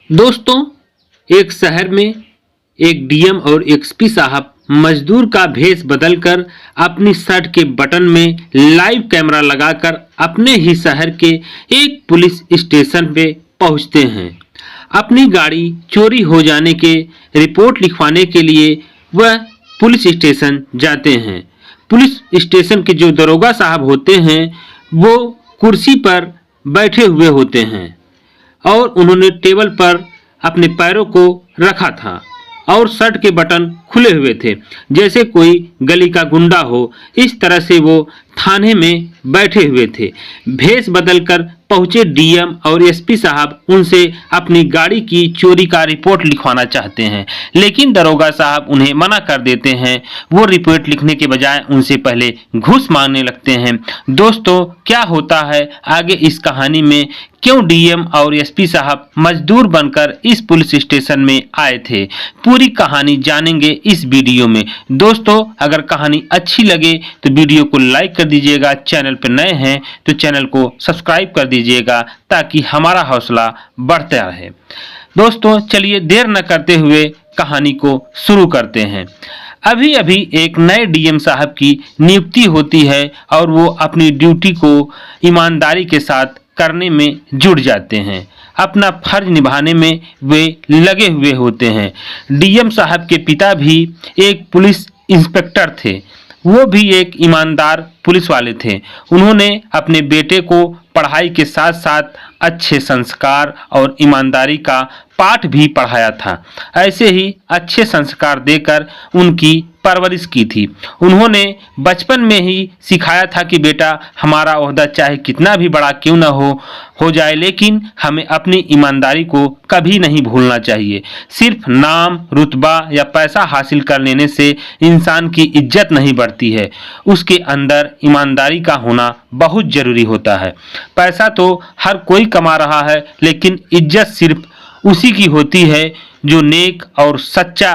दोस्तों, एक शहर में एक डीएम और एसपी साहब मजदूर का भेष बदलकर अपनी शर्ट के बटन में लाइव कैमरा लगाकर अपने ही शहर के एक पुलिस स्टेशन पे पहुंचते हैं। अपनी गाड़ी चोरी हो जाने के रिपोर्ट लिखवाने के लिए वह पुलिस स्टेशन जाते हैं। पुलिस स्टेशन के जो दरोगा साहब होते हैं वो कुर्सी पर बैठे हुए होते हैं और उन्होंने टेबल पर अपने पैरों को रखा था और शर्ट के बटन खुले हुए थे, जैसे कोई गली का गुंडा हो। इस तरह से वो थाने में बैठे हुए थे। भेष बदलकर पहुंचे डीएम और एसपी साहब उनसे अपनी गाड़ी की चोरी का रिपोर्ट लिखवाना चाहते हैं, लेकिन दरोगा साहब उन्हें मना कर देते हैं। वो रिपोर्ट लिखने के बजाय उनसे पहले घूस मांगने लगते हैं। दोस्तों, क्या होता है आगे इस कहानी में, क्यों डीएम और एसपी साहब मजदूर बनकर इस पुलिस स्टेशन में आए थे, पूरी कहानी जानेंगे इस वीडियो में। दोस्तों, अगर कहानी अच्छी लगे तो वीडियो को लाइक कर दीजिएगा, चैनल पर नए हैं तो चैनल को सब्सक्राइब कर दीजिएगा ताकि हमारा हौसला बढ़ता रहे। दोस्तों, चलिए देर न करते हुए कहानी को शुरू करते हैं। अभी अभी एक नए डीएम साहब की नियुक्ति होती है और वो अपनी ड्यूटी को ईमानदारी के साथ करने में जुट जाते हैं। अपना फर्ज निभाने में वे लगे हुए होते हैं। डीएम साहब के पिता भी एक पुलिस इंस्पेक्टर थे, वो भी एक ईमानदार पुलिस वाले थे। उन्होंने अपने बेटे को पढ़ाई के साथ साथ अच्छे संस्कार और ईमानदारी का पाठ भी पढ़ाया था। ऐसे ही अच्छे संस्कार देकर उनकी परवरिश की थी। उन्होंने बचपन में ही सिखाया था कि बेटा, हमारा ओहदा चाहे कितना भी बड़ा क्यों न हो जाए, लेकिन हमें अपनी ईमानदारी को कभी नहीं भूलना चाहिए। सिर्फ नाम, रुतबा या पैसा हासिल कर लेने से इंसान की इज्जत नहीं बढ़ती है, उसके अंदर ईमानदारी का होना बहुत जरूरी होता है। पैसा तो हर कोई कमा रहा है, लेकिन इज्जत सिर्फ उसी की होती है जो नेक और सच्चा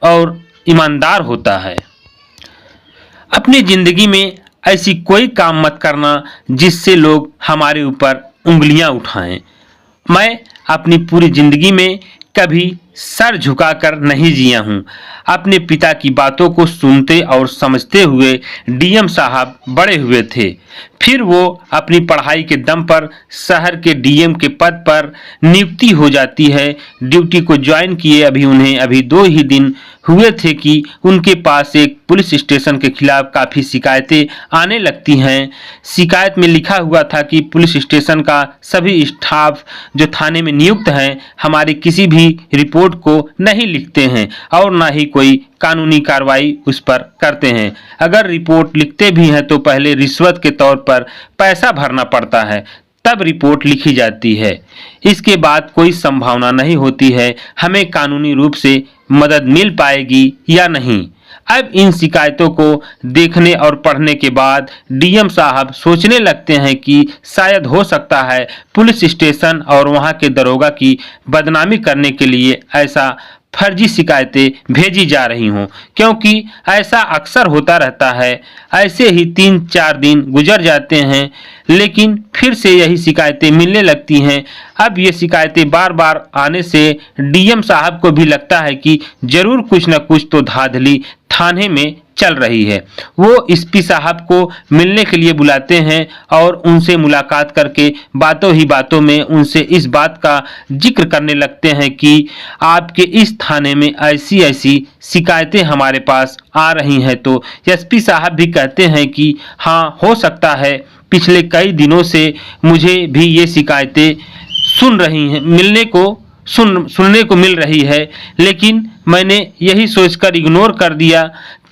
और ईमानदार होता है। अपनी जिंदगी में ऐसी कोई काम मत करना जिससे लोग हमारे ऊपर उंगलियां उठाएं। मैं अपनी पूरी जिंदगी में कभी सर झुकाकर नहीं जिया हूँ। अपने पिता की बातों को सुनते और समझते हुए डीएम साहब बड़े हुए थे। फिर वो अपनी पढ़ाई के दम पर शहर के डीएम के पद पर नियुक्ति हो जाती है। ड्यूटी को ज्वाइन किए उन्हें अभी 2 ही दिन हुए थे कि उनके पास एक पुलिस स्टेशन के खिलाफ काफ़ी शिकायतें आने लगती हैं। शिकायत में लिखा हुआ था कि पुलिस स्टेशन का सभी स्टाफ जो थाने में नियुक्त हैं हमारी किसी भी रिपोर्ट को नहीं लिखते हैं और ना ही कोई कानूनी कार्रवाई उस पर करते हैं। अगर रिपोर्ट लिखते भी हैं तो पहले रिश्वत के तौर पर पैसा भरना पड़ता है, तब रिपोर्ट लिखी जाती है। इसके बाद कोई संभावना नहीं होती है हमें कानूनी रूप से मदद मिल पाएगी या नहीं। अब इन शिकायतों को देखने और पढ़ने के बाद डीएम साहब सोचने लगते हैं कि शायद हो सकता है पुलिस स्टेशन और वहां के दरोगा की बदनामी करने के लिए ऐसा फर्जी शिकायतें भेजी जा रही हों, क्योंकि ऐसा अक्सर होता रहता है। ऐसे ही 3-4 दिन गुजर जाते हैं, लेकिन फिर से यही शिकायतें मिलने लगती हैं। अब ये शिकायतें बार बार आने से डीएम साहब को भी लगता है कि जरूर कुछ न कुछ तो धांधली थाने में चल रही है। वो एसपी साहब को मिलने के लिए बुलाते हैं और उनसे मुलाकात करके बातों ही बातों में उनसे इस बात का जिक्र करने लगते हैं कि आपके इस थाने में ऐसी ऐसी शिकायतें हमारे पास आ रही हैं। तो एसपी साहब भी कहते हैं कि हाँ, हो सकता है पिछले कई दिनों से मुझे भी ये शिकायतें सुनने को मिल रही है, लेकिन मैंने यही सोचकर इग्नोर कर दिया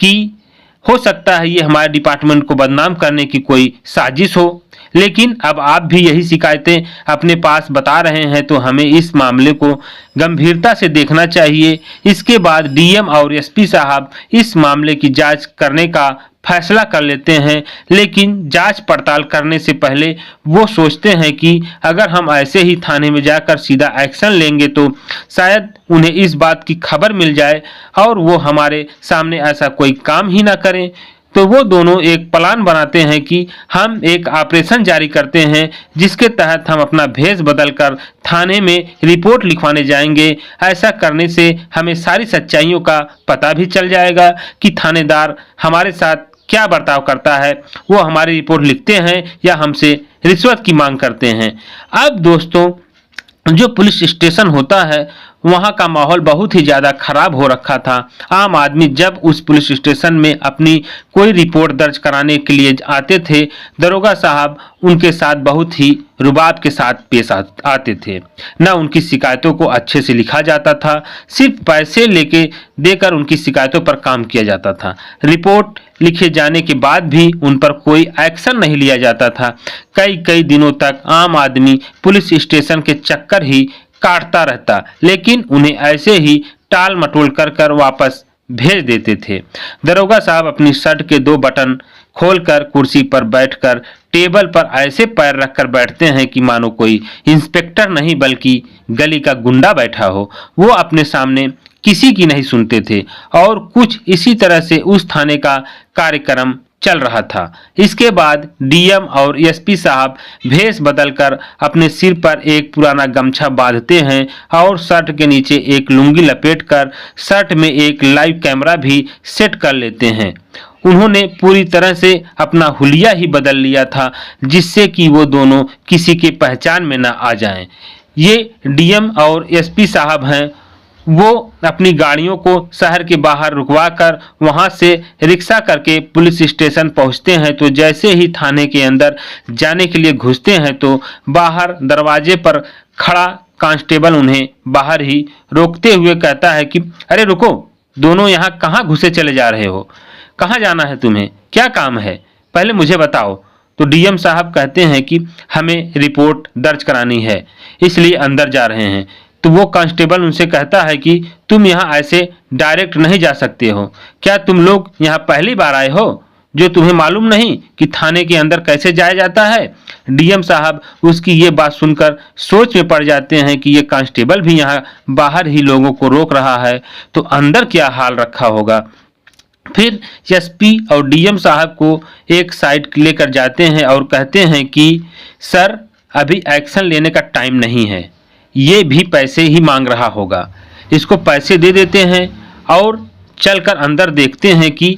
कि हो सकता है ये हमारे डिपार्टमेंट को बदनाम करने की कोई साजिश हो। लेकिन अब आप भी यही शिकायतें अपने पास बता रहे हैं तो हमें इस मामले को गंभीरता से देखना चाहिए। इसके बाद डीएम और एसपी साहब इस मामले की जांच करने का फैसला कर लेते हैं, लेकिन जांच पड़ताल करने से पहले वो सोचते हैं कि अगर हम ऐसे ही थाने में जाकर सीधा एक्शन लेंगे तो शायद उन्हें इस बात की खबर मिल जाए और वो हमारे सामने ऐसा कोई काम ही ना करें। तो वो दोनों एक प्लान बनाते हैं कि हम एक ऑपरेशन जारी करते हैं जिसके तहत हम अपना भेष बदलकर थाने में रिपोर्ट लिखवाने जाएंगे। ऐसा करने से हमें सारी सच्चाइयों का पता भी चल जाएगा कि थानेदार हमारे साथ क्या बर्ताव करता है, वो हमारी रिपोर्ट लिखते हैं या हमसे रिश्वत की मांग करते हैं। अब दोस्तों, जो पुलिस स्टेशन होता है वहाँ का माहौल बहुत ही ज़्यादा खराब हो रखा था। आम आदमी जब उस पुलिस स्टेशन में अपनी कोई रिपोर्ट दर्ज कराने के लिए आते थे, दरोगा साहब उनके साथ बहुत ही रुबाब के साथ पेश आते थे। न उनकी शिकायतों को अच्छे से लिखा जाता था, सिर्फ पैसे लेके देकर उनकी शिकायतों पर काम किया जाता था। रिपोर्ट लिखे जाने के बाद भी उन पर कोई एक्शन नहीं लिया जाता था। कई कई दिनों तक आम आदमी पुलिस स्टेशन के चक्कर ही काटता रहता, लेकिन उन्हें ऐसे ही टाल मटोल कर कर वापस भेज देते थे। दरोगा साहब अपनी शर्ट के 2 बटन खोलकर कुर्सी पर बैठकर टेबल पर ऐसे पैर रखकर बैठते हैं कि मानो कोई इंस्पेक्टर नहीं बल्कि गली का गुंडा बैठा हो। वो अपने सामने किसी की नहीं सुनते थे और कुछ इसी तरह से उस थाने का कार्यक्रम चल रहा था। इसके बाद डीएम और एसपी साहब भेष बदलकर अपने सिर पर एक पुराना गमछा बांधते हैं और शर्ट के नीचे एक लुंगी लपेटकर शर्ट में एक लाइव कैमरा भी सेट कर लेते हैं। उन्होंने पूरी तरह से अपना हुलिया ही बदल लिया था जिससे कि वो दोनों किसी के पहचान में न आ जाएं। ये डीएम और एसपी साहब हैं। वो अपनी गाड़ियों को शहर के बाहर रुकवाकर वहां से रिक्शा करके पुलिस स्टेशन पहुंचते हैं। तो जैसे ही थाने के अंदर जाने के लिए घुसते हैं तो बाहर दरवाजे पर खड़ा कांस्टेबल उन्हें बाहर ही रोकते हुए कहता है कि अरे रुको, दोनों यहाँ कहाँ घुसे चले जा रहे हो? कहाँ जाना है तुम्हें? क्या काम है? पहले मुझे बताओ। तो डीएम साहब कहते हैं कि हमें रिपोर्ट दर्ज करानी है, इसलिए अंदर जा रहे हैं। तो वो कांस्टेबल उनसे कहता है कि तुम यहाँ ऐसे डायरेक्ट नहीं जा सकते हो। क्या तुम लोग यहाँ पहली बार आए हो जो तुम्हें मालूम नहीं कि थाने के अंदर कैसे जाया जाता है? डीएम साहब उसकी ये बात सुनकर सोच में पड़ जाते हैं कि ये कांस्टेबल भी यहाँ बाहर ही लोगों को रोक रहा है, तो अंदर क्या हाल रखा होगा। फिर एसपी और डीएम साहब को एक साइड लेकर जाते हैं और कहते हैं कि सर, अभी एक्शन लेने का टाइम नहीं है, ये भी पैसे ही मांग रहा होगा। इसको पैसे दे देते हैं और चलकर अंदर देखते हैं कि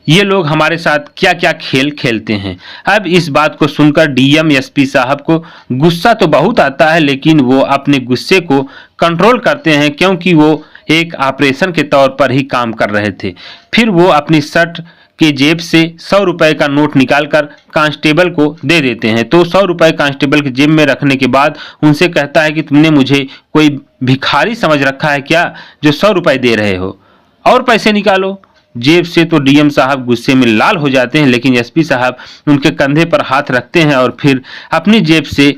ये लोग हमारे साथ क्या क्या खेल खेलते हैं। अब इस बात को सुनकर डीएम एसपी साहब को गुस्सा तो बहुत आता है, लेकिन वो अपने गुस्से को कंट्रोल करते हैं क्योंकि वो एक ऑपरेशन के तौर पर ही काम कर रहे थे। फिर वो अपनी शर्ट के जेब से 100 रुपए का नोट निकालकर कांस्टेबल को दे देते हैं। तो 100 रुपए कांस्टेबल के जेब में रखने के बाद उनसे कहता है कि तुमने मुझे कोई भिखारी समझ रखा है क्या जो 100 रुपए दे रहे हो? और पैसे निकालो जेब से। तो डीएम साहब गुस्से में लाल हो जाते हैं, लेकिन एसपी साहब उनके कंधे पर हाथ रखते हैं और फिर अपनी जेब से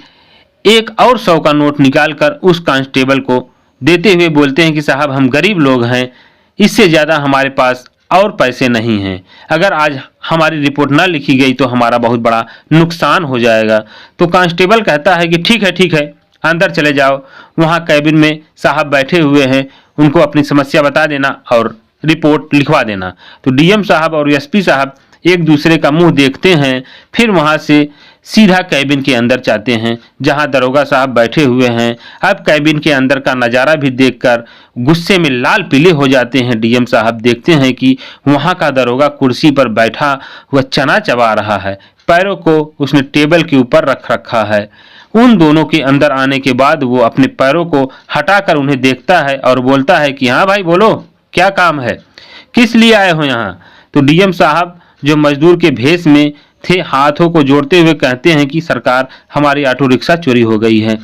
एक और 100 का नोट निकालकर उस कांस्टेबल को देते हुए बोलते हैं कि साहब, हम गरीब लोग हैं, इससे ज़्यादा हमारे पास और पैसे नहीं हैं। अगर आज हमारी रिपोर्ट ना लिखी गई तो हमारा बहुत बड़ा नुकसान हो जाएगा। तो कांस्टेबल कहता है कि ठीक है, अंदर चले जाओ, वहाँ कैबिन में साहब बैठे हुए हैं, उनको अपनी समस्या बता देना और रिपोर्ट लिखवा देना। तो डीएम साहब और एसपी साहब एक दूसरे का मुंह देखते हैं, फिर वहाँ से सीधा कैबिन के अंदर जाते हैं जहां दरोगा साहब बैठे हुए हैं। अब कैबिन के अंदर का नज़ारा भी देखकर गुस्से में लाल पीले हो जाते हैं। डीएम साहब देखते हैं कि वहां का दरोगा कुर्सी पर बैठा वह चना चबा रहा है, पैरों को उसने टेबल के ऊपर रख रखा है। उन दोनों के अंदर आने के बाद वो अपने पैरों को हटाकर उन्हें देखता है और बोलता है कि हाँ भाई बोलो, क्या काम है, किस लिए आए हो यहाँ? तो डीएम साहब जो मजदूर के भेष में थे हाथों को जोड़ते हुए कहते हैं कि सरकार, हमारी ऑटो रिक्शा चोरी हो गई है,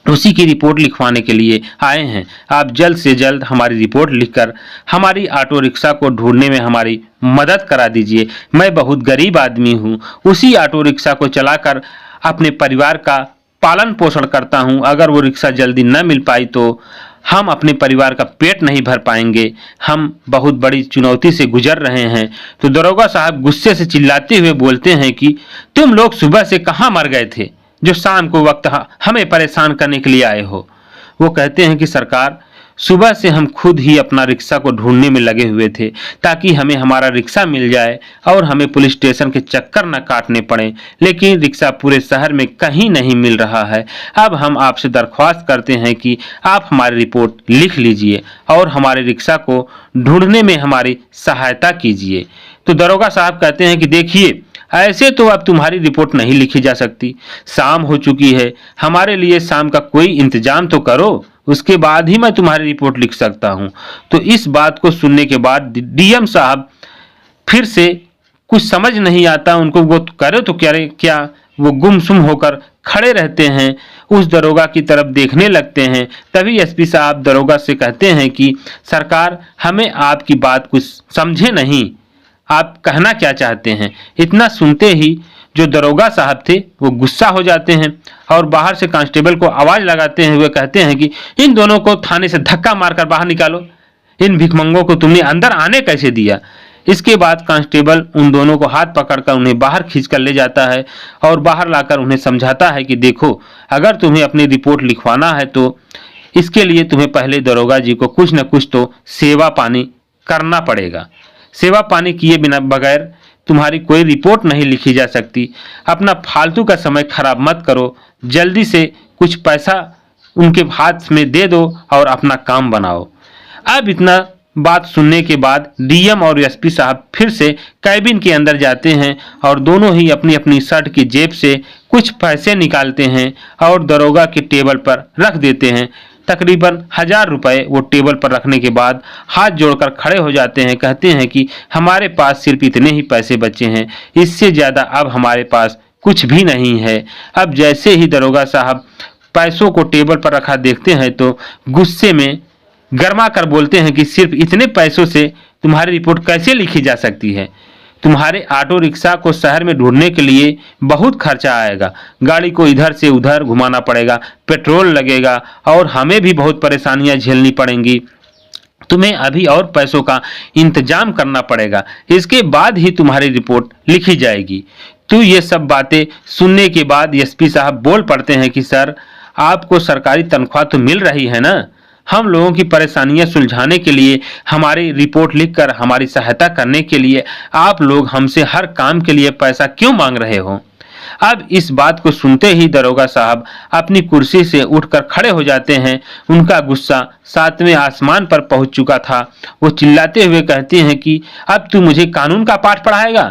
उसी की रिपोर्ट लिखवाने के लिए आए हैं। आप जल्द से जल्द हमारी रिपोर्ट लिखकर हमारी ऑटो रिक्शा को ढूंढने में हमारी मदद करा दीजिए। मैं बहुत गरीब आदमी हूँ, उसी ऑटो रिक्शा को चलाकर अपने परिवार का पालन पोषण करता हूँ। अगर वो रिक्शा जल्दी न मिल पाई तो हम अपने परिवार का पेट नहीं भर पाएंगे। हम बहुत बड़ी चुनौती से गुजर रहे हैं। तो दरोगा साहब गुस्से से चिल्लाते हुए बोलते हैं कि तुम लोग सुबह से कहाँ मर गए थे जो शाम को वक्त हमें परेशान करने के लिए आए हो? वो कहते हैं कि सरकार, सुबह से हम खुद ही अपना रिक्शा को ढूंढने में लगे हुए थे ताकि हमें हमारा रिक्शा मिल जाए और हमें पुलिस स्टेशन के चक्कर न काटने पड़े, लेकिन रिक्शा पूरे शहर में कहीं नहीं मिल रहा है। अब हम आपसे दरख्वास्त करते हैं कि आप हमारी रिपोर्ट लिख लीजिए और हमारे रिक्शा को ढूंढने में हमारी सहायता कीजिए। तो दरोगा साहब कहते हैं कि देखिए, ऐसे तो अब तुम्हारी रिपोर्ट नहीं लिखी जा सकती, शाम हो चुकी है, हमारे लिए शाम का कोई इंतजाम तो करो, उसके बाद ही मैं तुम्हारी रिपोर्ट लिख सकता हूं। तो इस बात को सुनने के बाद डीएम साहब फिर से कुछ समझ नहीं आता उनको, वो करे तो क्या वो गुमसुम होकर खड़े रहते हैं, उस दरोगा की तरफ देखने लगते हैं। तभी एसपी साहब दरोगा से कहते हैं कि सरकार, हमें आपकी बात कुछ समझे नहीं, आप कहना क्या चाहते हैं। इतना सुनते ही जो दरोगा साहब थे वो गुस्सा हो जाते हैं और बाहर से कांस्टेबल को आवाज लगाते हैं हुए कहते हैं कि इन दोनों को थाने से धक्का मारकर बाहर निकालो, इन भिखमंगों को तुमने अंदर आने कैसे दिया। इसके बाद कांस्टेबल उन दोनों को हाथ पकड़कर उन्हें बाहर खींचकर ले जाता है और बाहर लाकर उन्हें समझाता है कि देखो, अगर तुम्हें अपनी रिपोर्ट लिखवाना है तो इसके लिए तुम्हें पहले दरोगा जी को कुछ न कुछ तो सेवा पानी करना पड़ेगा। सेवा पानी किए बिना बगैर तुम्हारी कोई रिपोर्ट नहीं लिखी जा सकती। अपना फालतू का समय खराब मत करो, जल्दी से कुछ पैसा उनके हाथ में दे दो और अपना काम बनाओ। अब इतना बात सुनने के बाद डीएम और एसपी साहब फिर से कैबिन के अंदर जाते हैं और दोनों ही अपनी अपनी शर्ट की जेब से कुछ पैसे निकालते हैं और दरोगा के टेबल पर रख देते हैं। तकरीबन 1000 रुपए वो टेबल पर रखने के बाद हाथ जोड़कर खड़े हो जाते हैं, कहते हैं कि हमारे पास सिर्फ इतने ही पैसे बचे हैं, इससे ज़्यादा अब हमारे पास कुछ भी नहीं है। अब जैसे ही दरोगा साहब पैसों को टेबल पर रखा देखते हैं तो गुस्से में गरमा कर बोलते हैं कि सिर्फ इतने पैसों से तुम्हारी रिपोर्ट कैसे लिखी जा सकती है। तुम्हारे ऑटो रिक्शा को शहर में ढूंढने के लिए बहुत खर्चा आएगा, गाड़ी को इधर से उधर घुमाना पड़ेगा, पेट्रोल लगेगा और हमें भी बहुत परेशानियां झेलनी पड़ेंगी। तुम्हें अभी और पैसों का इंतजाम करना पड़ेगा, इसके बाद ही तुम्हारी रिपोर्ट लिखी जाएगी। तो ये सब बातें सुनने के बाद एसपी साहब बोल पड़ते हैं कि सर, आपको सरकारी तनख्वाह तो मिल रही है ना, हम लोगों की परेशानियां सुलझाने के लिए, हमारी रिपोर्ट लिखकर हमारी सहायता करने के लिए आप लोग हमसे हर काम के लिए पैसा क्यों मांग रहे हो। अब इस बात को सुनते ही दरोगा साहब अपनी कुर्सी से उठकर खड़े हो जाते हैं। उनका गुस्सा 7वें आसमान पर पहुंच चुका था। वो चिल्लाते हुए कहते हैं कि अब तू मुझे कानून का पाठ पढ़ाएगा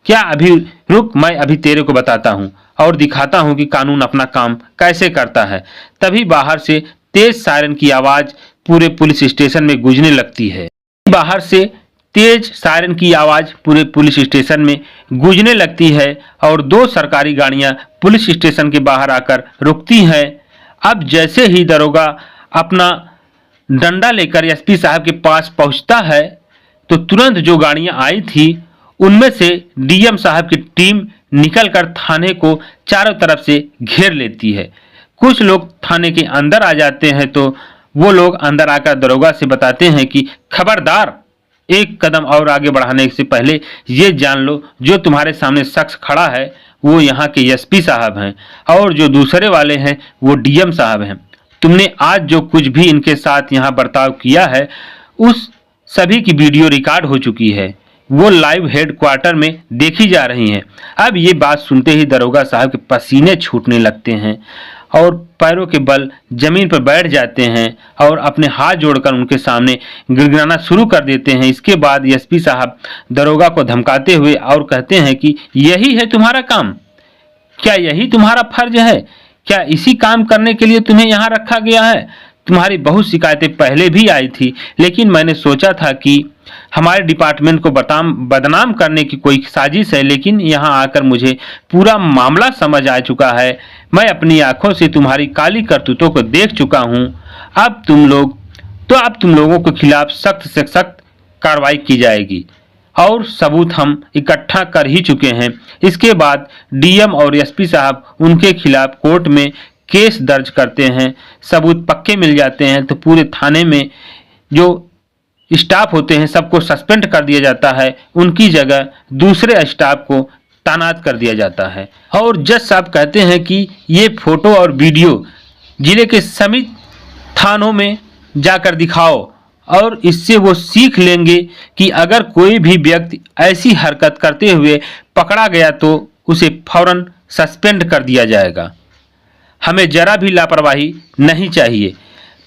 क्या? अभी रुक, मैं अभी तेरे को बताता हूँ और दिखाता हूँ कि कानून अपना काम कैसे करता है। तभी बाहर से तेज सायरन की आवाज पूरे पुलिस स्टेशन में गूंजने लगती है। बाहर से तेज सायरन की आवाज पूरे पुलिस स्टेशन में गूंजने लगती है और 2 सरकारी गाड़ियां पुलिस स्टेशन के बाहर आकर रुकती हैं। अब जैसे ही दरोगा अपना डंडा लेकर एसपी साहब के पास पहुंचता है तो तुरंत जो गाड़ियां आई थी उनमें से डीएम साहब की टीम निकलकर थाने को चारों तरफ से घेर लेती है। कुछ लोग थाने के अंदर आ जाते हैं तो वो लोग अंदर आकर दरोगा से बताते हैं कि खबरदार, एक कदम और आगे बढ़ाने से पहले ये जान लो, जो तुम्हारे सामने शख्स खड़ा है वो यहाँ के एसपी साहब हैं और जो दूसरे वाले हैं वो डीएम साहब हैं। तुमने आज जो कुछ भी इनके साथ यहाँ बर्ताव किया है उस सभी की वीडियो रिकॉर्ड हो चुकी है, वो लाइव हेडक्वार्टर में देखी जा रही हैं। अब ये बात सुनते ही दरोगा साहब के पसीने छूटने लगते हैं और पैरों के बल जमीन पर बैठ जाते हैं और अपने हाथ जोड़कर उनके सामने गिड़गिड़ाना शुरू कर देते हैं। इसके बाद एसपी साहब दरोगा को धमकाते हुए और कहते हैं कि यही है तुम्हारा काम? क्या यही तुम्हारा फर्ज है? क्या इसी काम करने के लिए तुम्हें यहाँ रखा गया है? तुम्हारी बहुत शिकायतें पहले भी आई थी, लेकिन मैंने सोचा था कि हमारे डिपार्टमेंट को बदनाम करने की कोई साजिश है, लेकिन यहाँ आकर मुझे पूरा मामला समझ आ चुका है। मैं अपनी आंखों से तुम्हारी काली करतूतों को देख चुका हूँ। अब तुम लोगों के खिलाफ सख्त से सख्त कार्रवाई की जाएगी और सबूत हम इकट्ठा कर ही चुके हैं। इसके बाद डीएम और एसपी साहब उनके खिलाफ कोर्ट में केस दर्ज करते हैं। सबूत पक्के मिल जाते हैं तो पूरे थाने में जो स्टाफ होते हैं सबको सस्पेंड कर दिया जाता है, उनकी जगह दूसरे स्टाफ को तैनात कर दिया जाता है। और जज साहब कहते हैं कि ये फोटो और वीडियो जिले के सभी थानों में जाकर दिखाओ, और इससे वो सीख लेंगे कि अगर कोई भी व्यक्ति ऐसी हरकत करते हुए पकड़ा गया तो उसे फौरन सस्पेंड कर दिया जाएगा। हमें जरा भी लापरवाही नहीं चाहिए।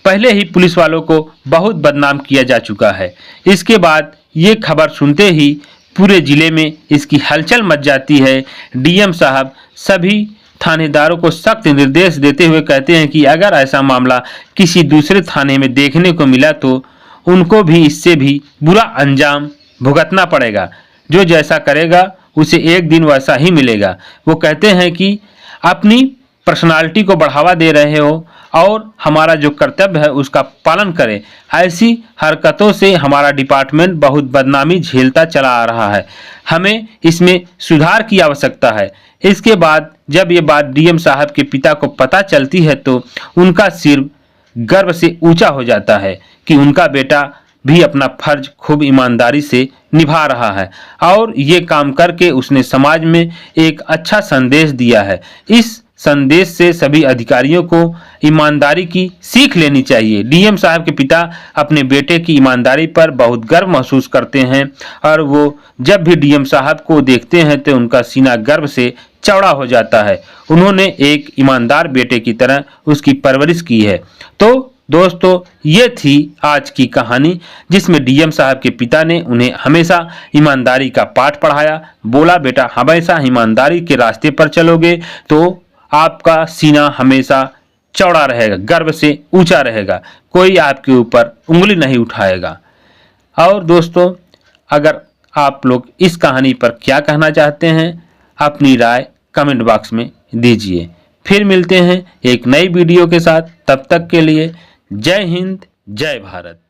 पहले ही पुलिस वालों को बहुत बदनाम किया जा चुका है। इसके बाद ये खबर सुनते ही पूरे जिले में इसकी हलचल मच जाती है। डीएम साहब सभी थानेदारों को सख्त निर्देश देते हुए कहते हैं कि अगर ऐसा मामला किसी दूसरे थाने में देखने को मिला तो उनको भी इससे भी बुरा अंजाम भुगतना पड़ेगा। जो जैसा करेगा उसे एक दिन वैसा ही मिलेगा। वो कहते हैं कि अपनी पर्सनालिटी को बढ़ावा दे रहे हो और हमारा जो कर्तव्य है उसका पालन करें। ऐसी हरकतों से हमारा डिपार्टमेंट बहुत बदनामी झेलता चला आ रहा है। हमें इसमें सुधार की आवश्यकता है। इसके बाद जब ये बात डीएम साहब के पिता को पता चलती है तो उनका सिर गर्व से ऊंचा हो जाता है कि उनका बेटा भी अपना फर्ज खूब ईमानदारी से निभा रहा है और ये काम करके उसने समाज में एक अच्छा संदेश दिया है। इस संदेश से सभी अधिकारियों को ईमानदारी की सीख लेनी चाहिए। डीएम साहब के पिता अपने बेटे की ईमानदारी पर बहुत गर्व महसूस करते हैं और वो जब भी डीएम साहब को देखते हैं तो उनका सीना गर्व से चौड़ा हो जाता है। उन्होंने एक ईमानदार बेटे की तरह उसकी परवरिश की है। तो दोस्तों, ये थी आज की कहानी जिसमें डीएम साहब के पिता ने उन्हें हमेशा ईमानदारी का पाठ पढ़ाया। बोला, बेटा हमेशा ईमानदारी के रास्ते पर चलोगे तो आपका सीना हमेशा चौड़ा रहेगा, गर्व से ऊंचा रहेगा, कोई आपके ऊपर उंगली नहीं उठाएगा। और दोस्तों, अगर आप लोग इस कहानी पर क्या कहना चाहते हैं, अपनी राय कमेंट बॉक्स में दीजिए। फिर मिलते हैं एक नई वीडियो के साथ। तब तक के लिए जय हिंद, जय भारत।